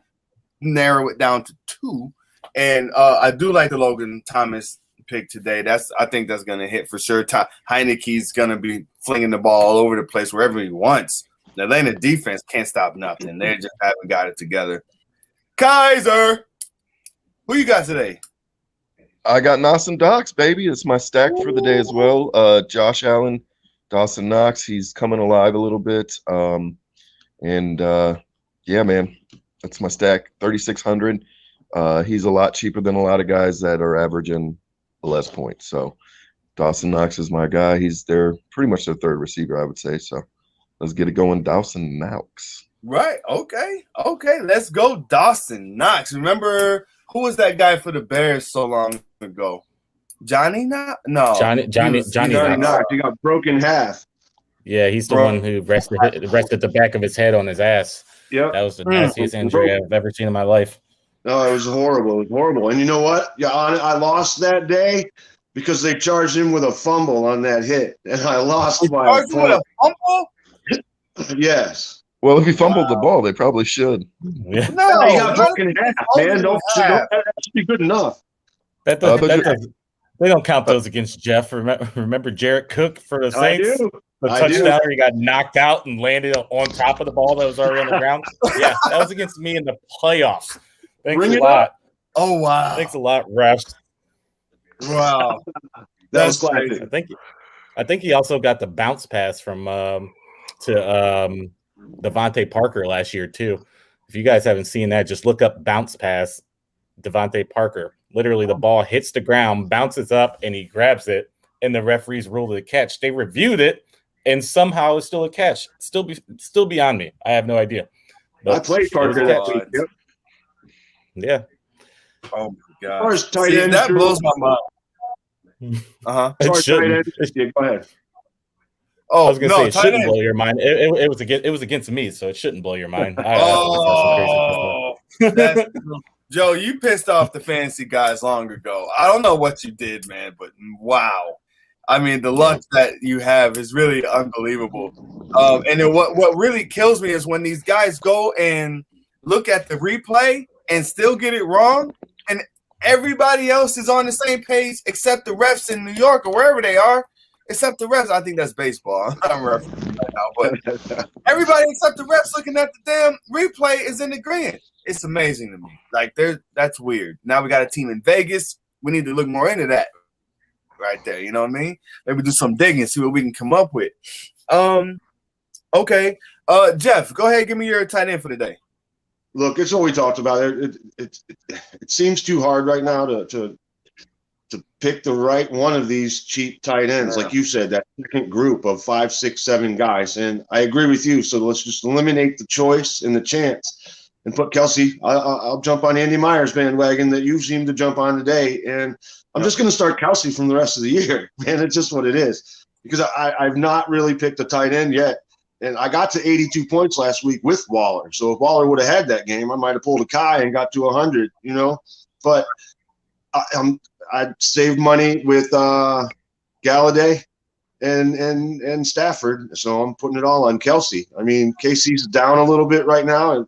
narrow it down to 2. And I do like the Logan Thomas pick today. I think that's going to hit for sure. Heineke's going to be flinging the ball all over the place wherever he wants. The Atlanta defense can't stop nothing. They just haven't got it together. Kaiser, who you got today? I got Dawson Knox, baby. It's my stack for the day as well. Josh Allen, Dawson Knox. He's coming alive a little bit. Yeah, man, that's my stack. 3,600. He's a lot cheaper than a lot of guys that are averaging less points. So Dawson Knox is my guy. He's pretty much their third receiver, I would say. So let's get it going. Dawson Knox. Right. Okay. Let's go Dawson Knox. Remember, who was that guy for the Bears so long ago? Johnny Knox? No. Johnny Knox. He got broken half. Yeah, he's the one who rested the back of his head on his ass. Yep. That was the nastiest injury I've ever seen in my life. No, it was horrible. And you know what? Yeah, I lost that day because they charged him with a fumble on that hit, and I lost by a point. With a fumble? Yes. Well, if he fumbled the ball, they probably should. Yeah. No, he got broken half, man. That should be good enough. They don't count those against Jeff. Remember Jarrett Cook for the Saints? The touchdown where he got knocked out and landed on top of the ball that was already on the ground. Yeah, that was against me in the playoffs. Thanks a lot. Oh, wow. Thanks a lot, refs. Wow. That was classic. Thank you. I think he also got the bounce pass from to Devontae Parker last year too. If you guys haven't seen that, just look up bounce pass Devontae Parker. Literally, the ball hits the ground, bounces up, and he grabs it, and the referees ruled it a catch. They reviewed it, and somehow it's still a catch. Still beyond me. I have no idea. I played Parker that week. Yep. Yeah. Oh my god. As far as tight ends, that blows my mind. As far as tight ends, yeah, go ahead. Oh, I was gonna say it tight shouldn't end. blow your mind. It was against me, so it shouldn't blow your mind. That's Joe, you pissed off the fantasy guys long ago. I don't know what you did, man, but wow. I mean, the luck that you have is really unbelievable. And then what really kills me is when these guys go and look at the replay and still get it wrong, and everybody else is on the same page except the refs in New York or wherever they are, except the refs. I think that's baseball. I'm referencing right now, but everybody except the refs looking at the damn replay is in agreement. It's amazing to me. Like, that's weird. Now we got a team in Vegas. We need to look more into that right there. You know what I mean? Maybe do some digging, see what we can come up with. Okay. Jeff, go ahead and give me your tight end for the day. Look, it's what we talked about. It seems too hard right now to pick the right one of these cheap tight ends. Yeah. Like you said, that second group of 5, 6, 7 guys. And I agree with you. So let's just eliminate the choice and the chance and put Kelsey. I'll jump on Andy Myers bandwagon that you seem to jump on today. And I'm just going to start Kelsey from the rest of the year. Man, it's just what it is. Because I've not really picked a tight end yet. And I got to 82 points last week with Waller. So if Waller would have had that game, I might have pulled a Kai and got to 100, you know. But I saved money with Galladay and Stafford. So I'm putting it all on Kelsey. I mean, KC's down a little bit right now. And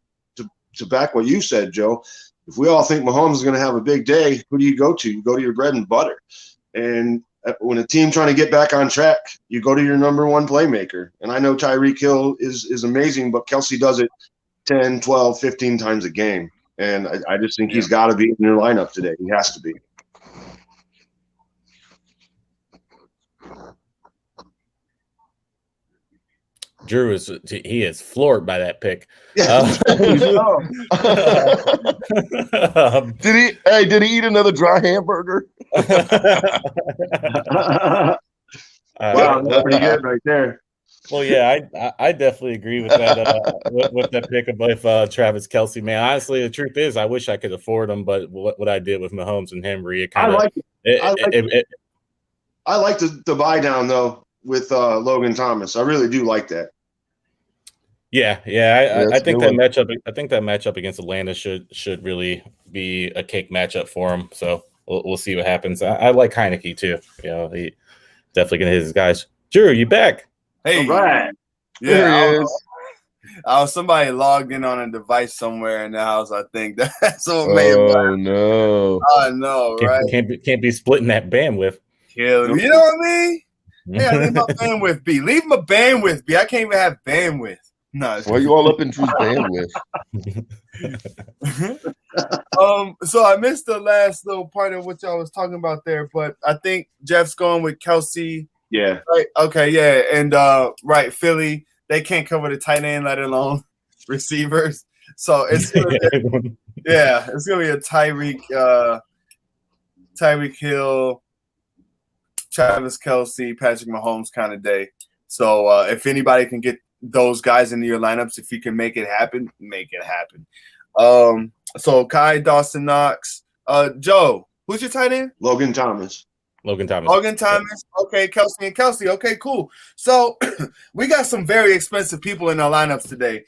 to back what you said, Joe, if we all think Mahomes is going to have a big day, who do you go to? You go to your bread and butter. And when a team trying to get back on track, you go to your number one playmaker. And I know Tyreek Hill is amazing, but Kelsey does it 10, 12, 15 times a game. And I just think he's got to be in your lineup today. He has to be. Drew he is floored by that pick. Did he eat another dry hamburger? Wow, that's pretty good right there. Well, yeah, I definitely agree with that with that pick of Travis Kelsey. Man, honestly, the truth is, I wish I could afford him, but what I did with Mahomes and Henry, it kind of I like the buy down though with Logan Thomas. I really do like that. Yeah, I think that matchup. I think that matchup against Atlanta should really be a cake matchup for him. So we'll see what happens. I like Heineke too. You know, he definitely gonna hit his guys. Drew, you back? Hey, all right. Yeah, somebody logged in on a device somewhere in the house. I think that's what made it. Oh no! I know, right? Can't be splitting that bandwidth. Killing. You know what I mean? Yeah, leave my bandwidth be. Leave my bandwidth be. I can't even have bandwidth. No. Why are you all up in Drew's bandwidth? So I missed the last little part of what y'all was talking about there, but I think Jeff's going with Kelsey. Yeah. Right. Okay. Yeah. And right, Philly, they can't cover the tight end, let alone receivers. So it's gonna be, it's gonna be a Tyreek Hill, Travis Kelsey, Patrick Mahomes kind of day. So if anybody can get those guys into your lineups, if you can make it happen, make it happen. So Kai, Dawson Knox, Joe, who's your tight end? Logan Thomas. Okay, Kelsey and Kelsey. Okay, cool. So we got some very expensive people in our lineups today.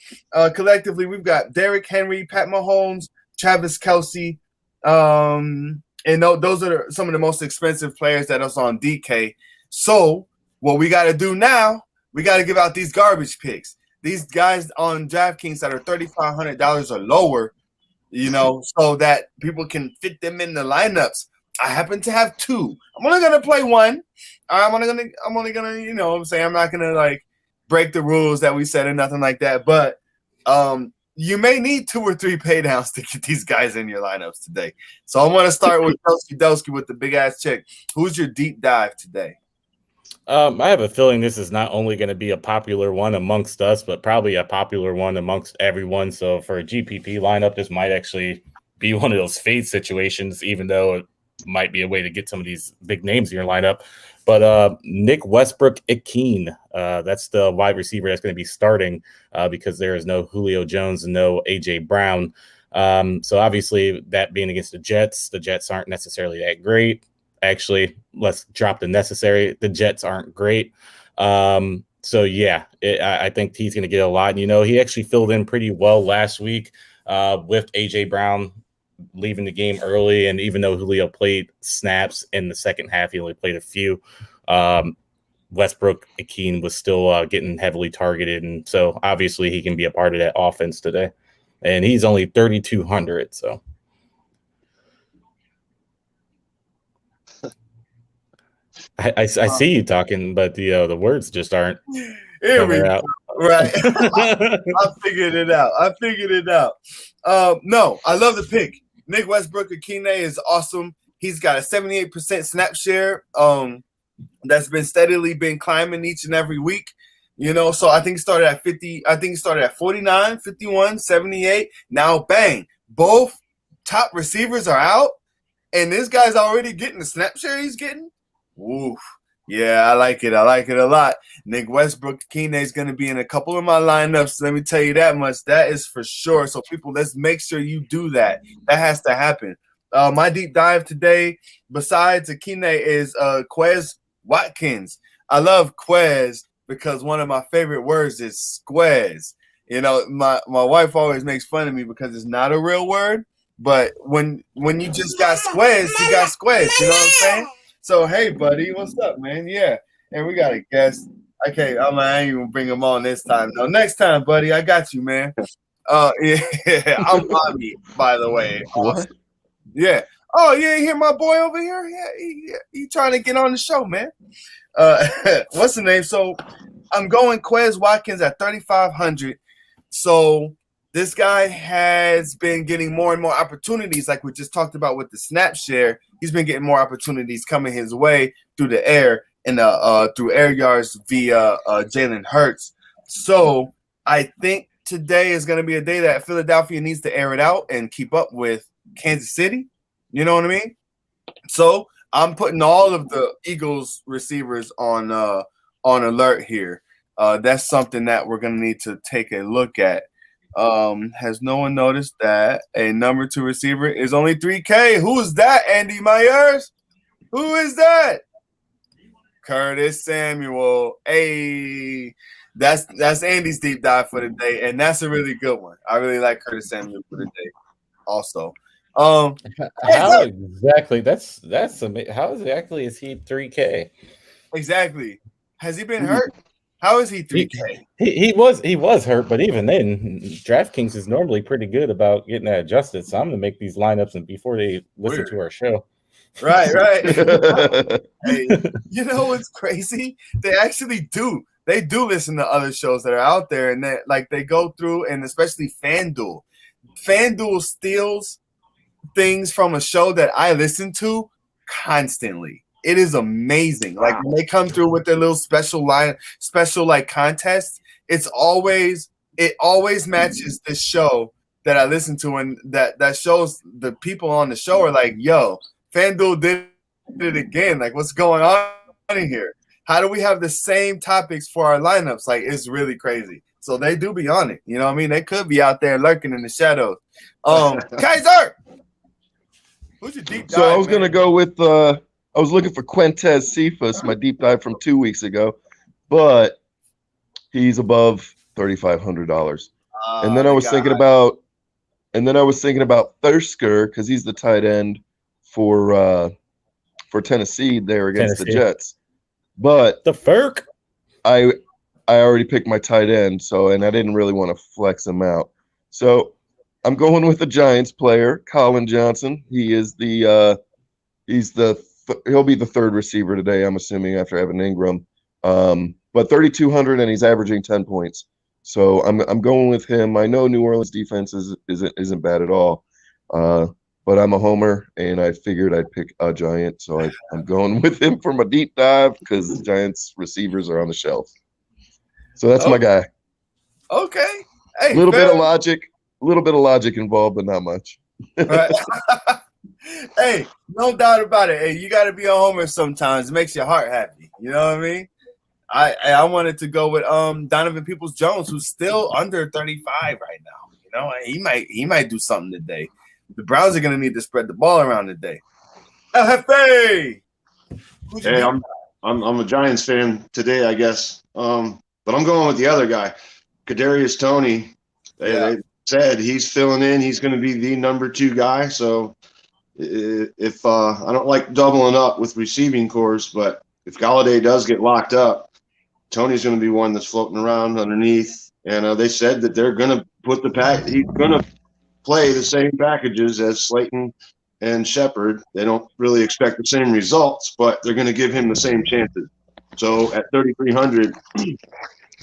Collectively, we've got Derrick Henry, Pat Mahomes, Travis Kelsey. And those are some of the most expensive players that are on DK. So what we got to do now, we got to give out these garbage picks. These guys on DraftKings that are $3,500 or lower, you know, so that people can fit them in the lineups. I happen to have two. I'm only gonna play one. I'm only gonna, you know what I'm saying, I'm not gonna like break the rules that we said or nothing like that. But you may need 2 or 3 pay downs to get these guys in your lineups today. So I'm gonna start with Kelsey Delsky with the big ass check. Who's your deep dive today? I have a feeling this is not only going to be a popular one amongst us, but probably a popular one amongst everyone. So for a GPP lineup, this might actually be one of those fade situations, even though it might be a way to get some of these big names in your lineup. But Nick Westbrook-Ikhine, that's the wide receiver that's going to be starting because there is no Julio Jones and no A.J. Brown. So obviously that being against the Jets aren't necessarily that great. Actually, let's drop the necessary. The Jets aren't great. So yeah, I think he's going to get a lot. And, he actually filled in pretty well last week with A.J. Brown leaving the game early. And even though Julio played snaps in the second half, he only played a few. Westbrook-Ikhine was still getting heavily targeted. And so obviously he can be a part of that offense today. And he's only 3,200. So. I see you talking, but the words just aren't coming out. Right. I figured it out. No, I love the pick. Nick Westbrook-Ikhine is awesome. He's got a 78% snap share. That's been climbing each and every week. So I think he started at 50. I think he started at 49, 51, 78. Now, bang, both top receivers are out, and this guy's already getting the snap share he's getting. Woof. Yeah, I like it. I like it a lot. Nick Westbrook-Ikhine is going to be in a couple of my lineups. Let me tell you that much. That is for sure. So, people, let's make sure you do that. That has to happen. My deep dive today, besides Ikhine, is Quez Watkins. I love Quez because one of my favorite words is squez. My wife always makes fun of me because it's not a real word. But when you just got squez, you got squez. You know what I'm saying? So, hey, buddy, what's up, man? Yeah, and we got a guest. Okay, I ain't even bring him on this time. No, next time, buddy, I got you, man. Yeah, I'm Bobby, by the way. What? Yeah. Oh, you ain't hear my boy over here? Yeah, he trying to get on the show, man. What's the name? So, I'm going Quez Watkins at 3,500. So, this guy has been getting more and more opportunities, like we just talked about with the snap share. He's been getting more opportunities coming his way through the air and through air yards via Jalen Hurts. So I think today is going to be a day that Philadelphia needs to air it out and keep up with Kansas City. You know what I mean? So I'm putting all of the Eagles receivers on alert here. That's something that we're going to need to take a look at. Has no one noticed that a number 2 receiver is only 3K? Who is that, Andy Myers? Who is that? Curtis Samuel. Hey, that's Andy's deep dive for the day, and that's a really good one. I really like Curtis Samuel for the day also. How exactly? That's amazing. How exactly is he 3K? Exactly. Has he been hurt? How is he 3K? He was hurt, but even then, DraftKings is normally pretty good about getting that adjusted. So I'm gonna make these lineups and before they listen to our show. Right. Hey, you know what's crazy? They actually do. They do listen to other shows that are out there, and they go through, and especially FanDuel. FanDuel steals things from a show that I listen to constantly. It is amazing. Like when they come through with their little special contest, it always matches the show that I listen to, and that shows the people on the show are like, yo, FanDuel did it again. Like, what's going on in here? How do we have the same topics for our lineups? Like, it's really crazy. So they do be on it. You know what I mean? They could be out there lurking in the shadows. Kaiser, who's your deep dive? So I was gonna go with I was looking for Quintez Cephas, my deep dive from 2 weeks ago, but he's above $3,500. And then I was thinking about Thursker because he's the tight end for Tennessee there against the Jets. But the Ferk, I already picked my tight end, and I didn't really want to flex him out. So I'm going with the Giants player, Colin Johnson. He is he'll be the third receiver today, I'm assuming, after Evan Ingram. But 3,200, and he's averaging 10 points. So I'm going with him. I know New Orleans defense isn't bad at all. but I'm a homer, and I figured I'd pick a Giant, so I'm going with him for my deep dive because the Giants receivers are on the shelf. So that's my guy. Okay. Hey, A little bit of logic involved, but not much. Right. Hey, no doubt about it. Hey, you got to be a homer sometimes. It makes your heart happy. You know what I mean? I wanted to go with Donovan Peoples-Jones, who's still under 35 right now. You know, he might do something today. The Browns are gonna need to spread the ball around today. LFA. Hey, I'm a Giants fan today, I guess. But I'm going with the other guy, Kadarius Toney. They said he's filling in. He's going to be the number 2 guy. So if I don't like doubling up with receiving cores, but if Galladay does get locked up, Toney's going to be one that's floating around underneath. And they said that they're going to put he's going to play the same packages as Slayton and Shepard. They don't really expect the same results, but they're going to give him the same chances. So at 3,300,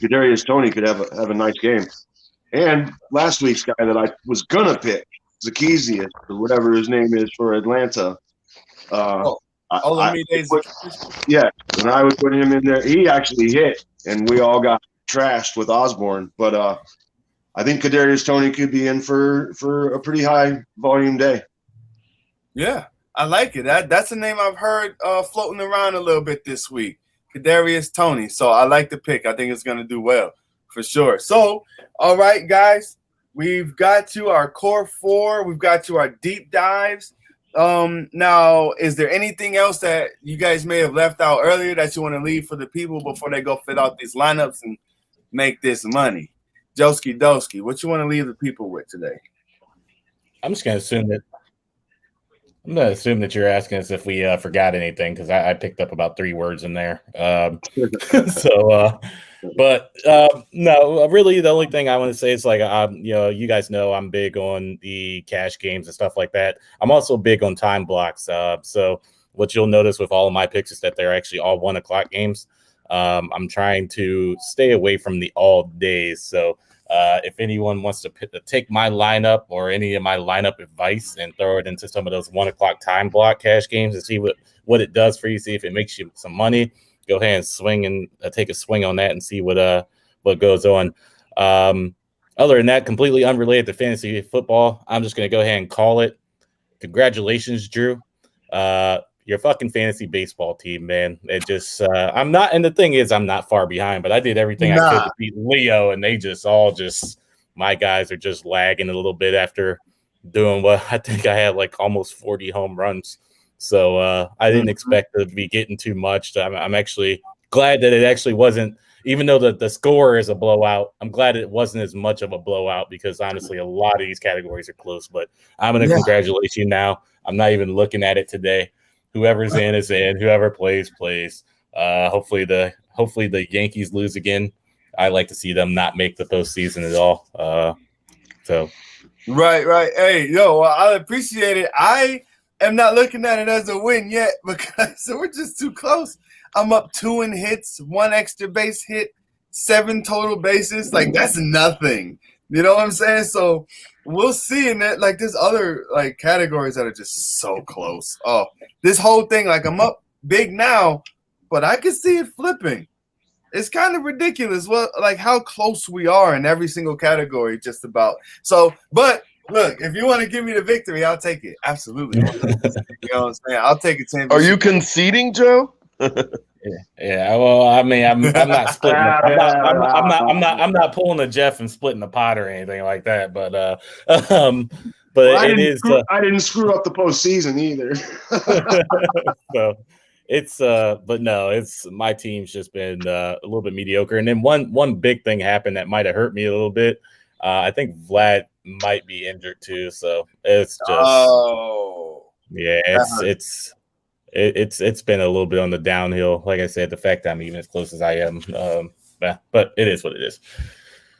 Kadarius Toney could have a nice game. And last week's guy that I was going to pick, Zaccheaus, or whatever his name is for Atlanta. And I would put him in there. He actually hit, and we all got trashed with Osborne. But I think Kadarius Toney could be in for a pretty high volume day. Yeah, I like it. That's a name I've heard floating around a little bit this week, Kadarius Toney. So I like the pick. I think it's going to do well for sure. So, all right, guys, we've got to our core 4. We've got to our deep dives. Now, is there anything else that you guys may have left out earlier that you want to leave for the people before they go fit out these lineups and make this money? Joski Doski, what you want to leave the people with today? I'm just going to assume that you're asking us if we forgot anything, because I picked up about 3 words in there. No, really, the only thing I want to say is you guys know I'm big on the cash games and stuff like that. I'm also big on time blocks. So what you'll notice with all of my picks is that they're actually all 1 o'clock games. I'm trying to stay away from the all days. So if anyone wants to take my lineup or any of my lineup advice and throw it into some of those 1 o'clock time block cash games and see what it does for you, see if it makes you some money, go ahead and swing and take a swing on that and see what goes on. Other than that, completely unrelated to fantasy football, I'm just going to go ahead and call it. Congratulations, Drew. Your fucking fantasy baseball team, man. It just I'm not, and the thing is, I'm not far behind, but I did everything I could to beat Leo, and they my guys are just lagging a little bit after doing what I think I had like almost 40 home runs. So I didn't expect to be getting too much. I'm actually glad that it actually wasn't, even though the score is a blowout, I'm glad it wasn't as much of a blowout, because honestly, a lot of these categories are close. But I'm going to congratulate you now. I'm not even looking at it today. Whoever's in is in. Whoever plays. Hopefully the Yankees lose again. I like to see them not make the postseason at all. Right. Hey, I appreciate it. I am not looking at it as a win yet because we're just too close. I'm up 2 in hits, 1 extra base hit, 7 total bases. Like, that's nothing. You know what I'm saying? So we'll see. And that, like, there's other like categories that are just so close. Oh, this whole thing, like, I'm up big now, but I can see it flipping. It's kind of ridiculous. Well, like how close we are in every single category, just about. So, but look, if you want to give me the victory, I'll take it. Absolutely. You know what I'm saying? I'll take a championship. Are you conceding, Joe? Yeah. Well, I mean, I'm not splitting. I'm not pulling a Jeff and splitting the pot or anything like that. But I didn't screw up the postseason either. So but no, it's my team's just been a little bit mediocre. And then one big thing happened that might have hurt me a little bit. I think Vlad might be injured too. So it's just it's been a little bit on the downhill. Like I said, the fact that I'm even as close as I am, but it is what it is.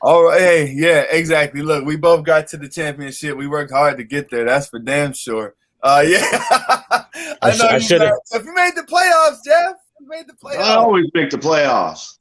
All right, hey, yeah, exactly. Look, we both got to the championship. We worked hard to get there. That's for damn sure. I know. If you made the playoffs, Jeff, made the I playoffs. always make the playoffs.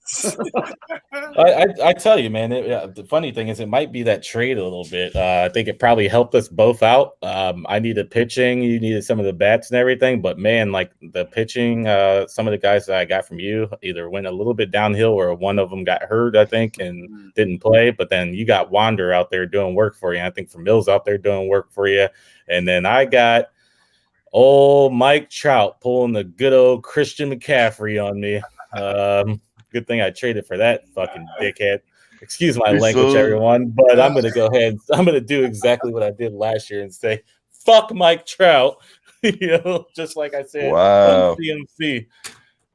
I tell you, man. The funny thing is, it might be that trade a little bit. I think it probably helped us both out. I needed pitching, you needed some of the bats and everything, but man, like the pitching, some of the guys that I got from you either went a little bit downhill, or one of them got hurt, I think, and didn't play. But then you got Wander out there doing work for you. I think Mills out there doing work for you, and then I got old Mike Trout pulling the good old Christian McCaffrey on me. Good thing I traded for that fucking dickhead. Excuse my language, everyone, but I'm going to go ahead. I'm going to do exactly what I did last year and say, fuck Mike Trout. Just like I said, Wow. CMC.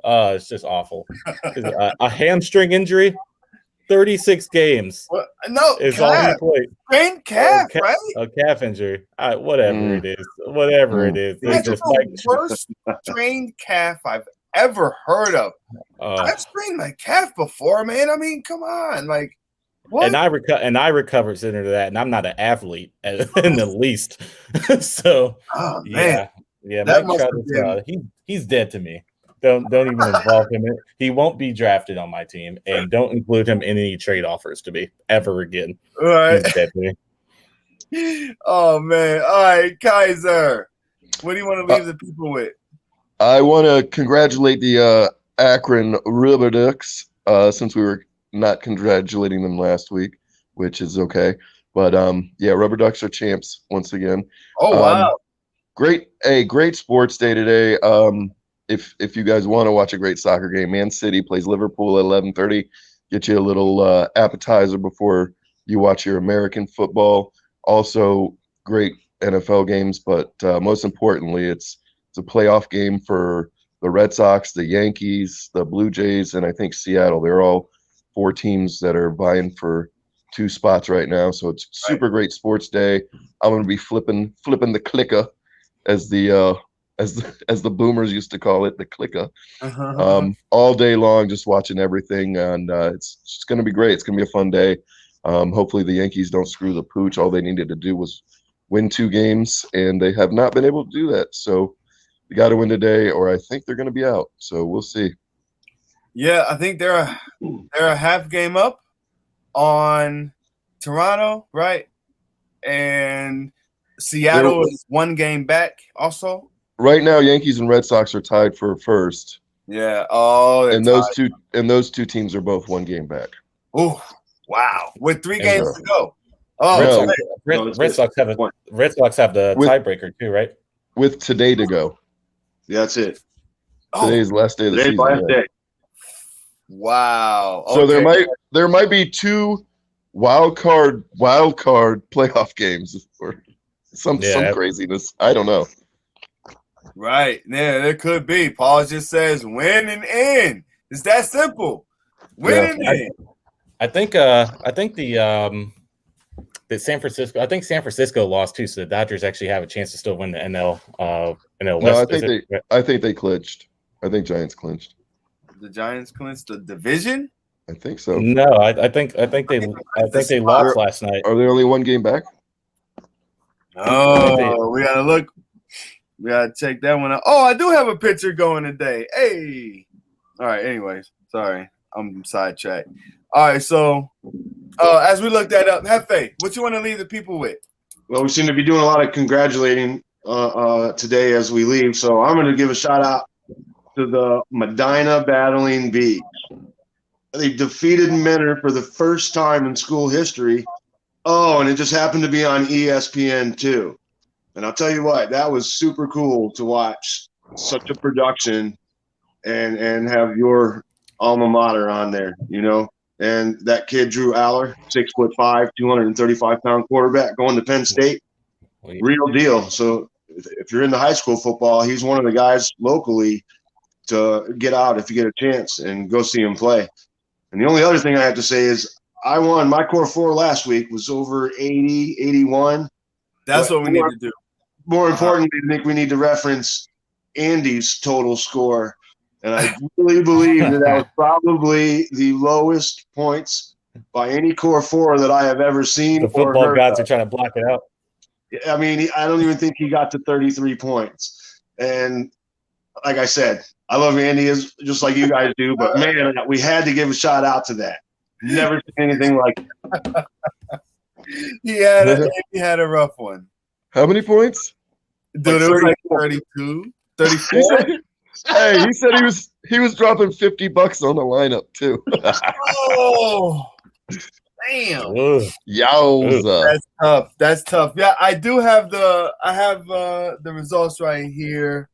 It's just awful. A hamstring injury, 36 games. No, is all he played. Sprained calf, right? A calf injury. Whatever it is. Whatever it is. That's It's just the worst strained calf I've ever heard of. I've sprained my calf before, man. I mean, come on, like what? And I recovered into that, and I'm not an athlete in the least. So, man. yeah. Mike Trout is, he's dead to me. Don't even involve him. He won't be drafted on my team, and don't include him in any trade offers to me ever again. All right. He's dead to me. Oh man! All right, Kaiser. What do you want to leave the people with? I want to congratulate the Akron Rubber Ducks, since we were not congratulating them last week, which is okay. But yeah, Rubber Ducks are champs once again. Oh wow! Great sports day today. If you guys want to watch a great soccer game, Man City plays Liverpool at 11:30. Get you a little appetizer before you watch your American football. Also, great NFL games, but most importantly, it's a playoff game for the Red Sox, the Yankees, the Blue Jays, and I think Seattle. They're all 4 teams that are vying for 2 spots right now. So it's super great sports day. I'm going to be flipping the clicker, as the boomers used to call it, the clicker, all day long, just watching everything. And it's going to be great. It's going to be a fun day. Hopefully the Yankees don't screw the pooch. All they needed to do was win 2 games, and they have not been able to do that. So they got to win today, or I think they're going to be out. So we'll see. Yeah, I think they're a half game up on Toronto, right? And Seattle is 1 game back also. Right now, Yankees and Red Sox are tied for first. Yeah. Oh, and those two teams are both 1 game back. Oh, wow! With 3 games to go. Oh, Red Sox have the tiebreaker too, right? With today to go. Yeah, that's it. Today's last day of the season. Last day. Wow. So there might be 2 wild card playoff games or some craziness. I don't know. Right. Yeah, there could be. Paul just says win and end. It's that simple. Win and end. I think San Francisco lost too, so the Dodgers actually have a chance to still win the NL West. No, I think they clinched. I think Giants clinched. The Giants clinched the division? I think so. No, I think they lost last night. Are they only 1 game back? Oh, we gotta look. We gotta check that one out. Oh, I do have a picture going today. Hey. All right. Anyways, sorry, I'm sidetracked. All right. So, as we look that up, Hefe, what you want to leave the people with? Well, we seem to be doing a lot of congratulating today as we leave. So I'm going to give a shout out to the Medina Battling Bees. They defeated Mentor for the first time in school history. Oh, and it just happened to be on ESPN too. And I'll tell you what, that was super cool to watch such a production and have your alma mater on there, And that kid, Drew Aller, 6'5", 235-pound quarterback going to Penn State, real deal. So if you're into high school football, he's one of the guys locally to get out if you get a chance and go see him play. And the only other thing I have to say is I won. My Core 4 last week was over 80, 81. That's what we need to do. More importantly, I think we need to reference Andy's total score. And I really believe that was probably the lowest points by any Core 4 that I have ever seen. The football gods are trying to block it out. I mean, I don't even think he got to 33 points. And like I said, I love Andy as just like you guys do, but man, we had to give a shout out to that. Never seen anything like it. He had a rough one. How many points? Dude, it was like 32, 34. Hey, he said he was dropping $50 on the lineup too. Oh, damn. Ugh. Yowza. That's tough. Yeah, I do have the results right here.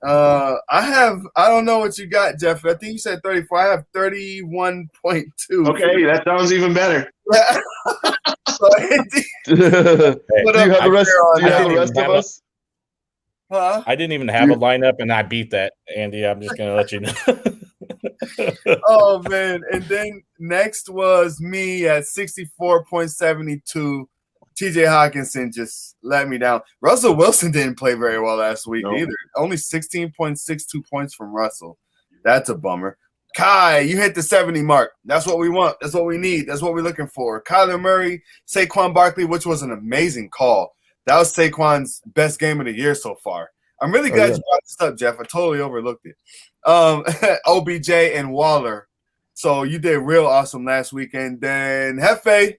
I don't know what you got, Jeff. I think you said 34. I have 31.2. Okay, that sounds even better. So, Do you have the rest of us? huh? I didn't even have a lineup, and I beat that, Andy. I'm just gonna let you know. Oh man! And then next was me at 64.72. TJ Hawkinson just let me down. Russell Wilson didn't play very well last week either. Only 16.62 points from Russell. That's a bummer. Kai, you hit the 70 mark. That's what we want. That's what we need. That's what we're looking for. Kyler Murray, Saquon Barkley, which was an amazing call. That was Saquon's best game of the year so far. I'm really glad you brought this up, Jeff. I totally overlooked it. OBJ and Waller. So you did real awesome last weekend. Then Hefe.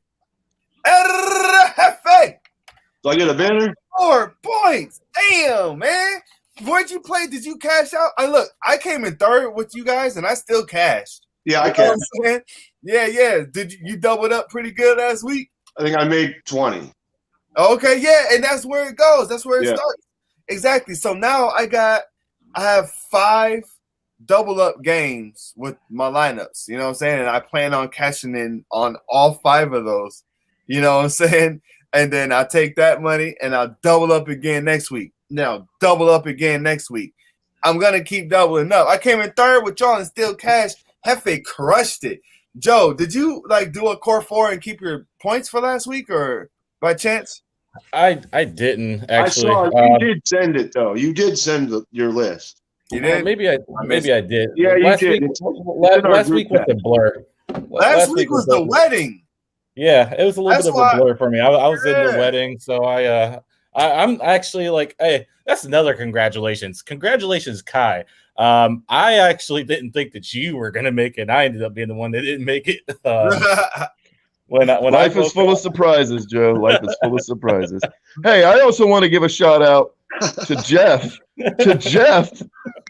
Do I get a banner? 4 points. Damn, man. Where'd you play? Did you cash out? I came in third with you guys, and I still cashed. Yeah, I You know can. what I'm saying? Yeah. Did you doubled up pretty good last week? I think I made 20. Okay, yeah, and that's where it goes. That's where it Yeah. starts. Exactly. So now I have 5 double up games with my lineups. You know what I'm saying? And I plan on cashing in on all 5 of those. You know what I'm saying? And then I take that money and I'll double up again next week. Now double up again next week. I'm gonna keep doubling up. I came in third with y'all and still cashed. Hefe crushed it. Joe, did you do a core 4 and keep your points for last week, or by chance? I didn't actually. I saw you did send it though. You did send your list. You did? Maybe I did. Yeah, you last did. Week, It's in our last group week was chat. the blur. Last week was the wedding. Yeah, it was a little That's bit of why- a blur for me. I was in the Yeah. wedding, so I'm actually like, hey, that's another congratulations. Congratulations, Kai. I actually didn't think that you were gonna make it. I ended up being the one that didn't make it. When Life is full of surprises, Joe. Life is full of surprises. Hey, I also want to give a shout out to Jeff.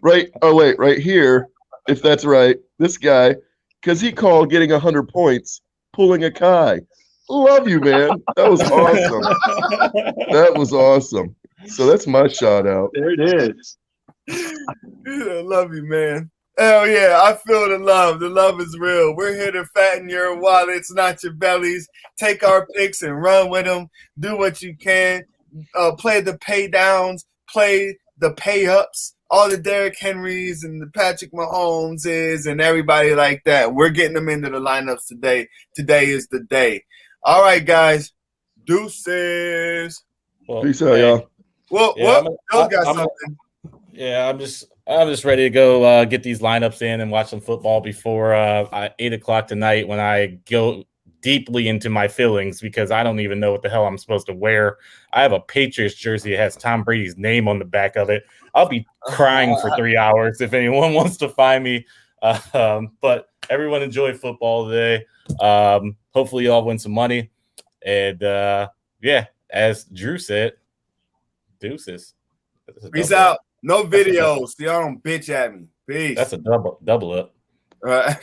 Right? Oh wait, right here, if that's right. This guy, because he called getting 100 points, pulling a Kai. Love you, man. That was awesome. That was awesome. So that's my shout out. There it is. I love you, man. Hell yeah, I feel the love. The love is real. We're here to fatten your wallets, not your bellies. Take our picks and run with them. Do what you can. Play the pay downs. Play the pay ups. All the Derrick Henrys and the Patrick Mahomeses and everybody like that. We're getting them into the lineups today. Today is the day. All right, guys. Deuces. Well, Peace out, y'all. Well, Yeah, Joe got I'm- something. Yeah, I'm just ready to go get these lineups in and watch some football before 8:00 tonight when I go deeply into my feelings because I don't even know what the hell I'm supposed to wear. I have a Patriots jersey that has Tom Brady's name on the back of it. I'll be crying for 3 hours if anyone wants to find me. But everyone enjoy football today. Hopefully you all win some money. And yeah, as Drew said, deuces. Peace out. No videos. So y'all don't bitch at me. Peace. That's a double up. Right.